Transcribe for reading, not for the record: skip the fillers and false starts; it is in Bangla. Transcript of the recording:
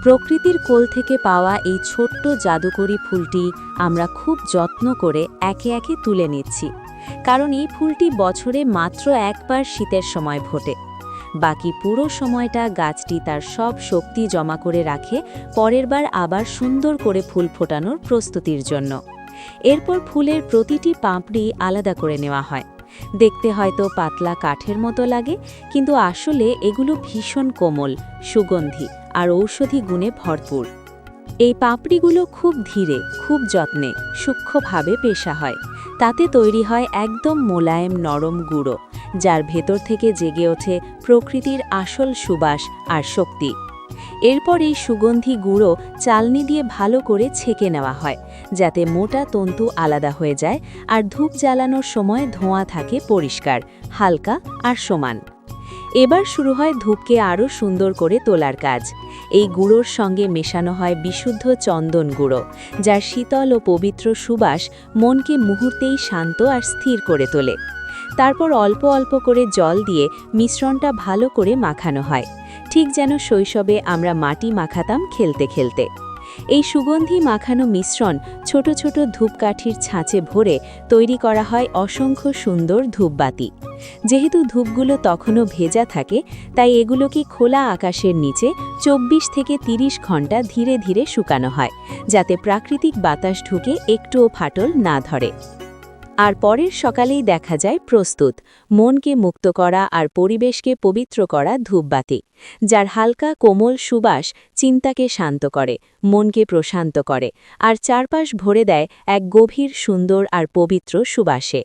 প্রকৃতির কোল থেকে পাওয়া এই ছোট্ট জাদুকরী ফুলটি আমরা খুব যত্ন করে একে একে তুলে নিচ্ছি, কারণ এই ফুলটি বছরে মাত্র একবার শীতের সময় ফোটে। বাকি পুরো সময়টা গাছটি তার সব শক্তি জমা করে রাখে পরের বার আবার সুন্দর করে ফুল ফোটানোর প্রস্তুতির জন্য। এরপর ফুলের প্রতিটি পাপড়ি আলাদা করে নেওয়া হয়। দেখতে হয়তো পাতলা কাঠের মতো লাগে, কিন্তু আসলে এগুলো ভীষণ কোমল, সুগন্ধি আর ঔষধি গুণে ভরপুর। এই পাপড়িগুলো খুব ধীরে, খুব যত্নে, সূক্ষ্মভাবে পেশা হয়। তাতে তৈরি হয় একদম মোলায়েম নরম গুঁড়ো, যার ভেতর থেকে জেগে ওঠে প্রকৃতির আসল সুবাস আর শক্তি। এরপর এই সুগন্ধি গুঁড়ো চালনি দিয়ে ভালো করে ছেঁকে নেওয়া হয়, যাতে মোটা তন্তু আলাদা হয়ে যায় আর ধূপ জ্বালানোর সময় ধোঁয়া থাকে পরিষ্কার, হালকা আর সমান। এবার শুরু হয় ধূপকে আরও সুন্দর করে তোলার কাজ। এই গুঁড়োর সঙ্গে মেশানো হয় বিশুদ্ধ চন্দন গুঁড়ো, যার শীতল ও পবিত্র সুবাস মনকে মুহূর্তেই শান্ত আর স্থির করে তোলে। তারপর অল্প অল্প করে জল দিয়ে মিশ্রণটা ভালো করে মাখানো হয়, ঠিক যেন শৈশবে আমরা মাটি মাখাতাম খেলতে খেলতে। এই সুগন্ধি মাখানো মিশ্রণ ছোট ছোট ধূপকাঠির ছাঁচে ভরে তৈরি করা হয় অসংখ্য সুন্দর ধূপবাতি। যেহেতু ধূপগুলো তখনও ভেজা থাকে, তাই এগুলোকে খোলা আকাশের নিচে 24 থেকে 30 ঘন্টা ধীরে ধীরে শুকানো হয়, যাতে প্রাকৃতিক বাতাস ঢুকে একটুও ফাটল না ধরে। আর পরের সকালেই দেখা যায় প্রস্তুত, মনকে মুক্ত করা আর পরিবেশকে পবিত্র করা ধূপবাতি, যার হালকা কোমল সুবাস চিন্তাকে শান্ত করে, মনকে প্রশান্ত করে আর চারপাশ ভরে দেয় এক গভীর সুন্দর আর পবিত্র সুবাসে।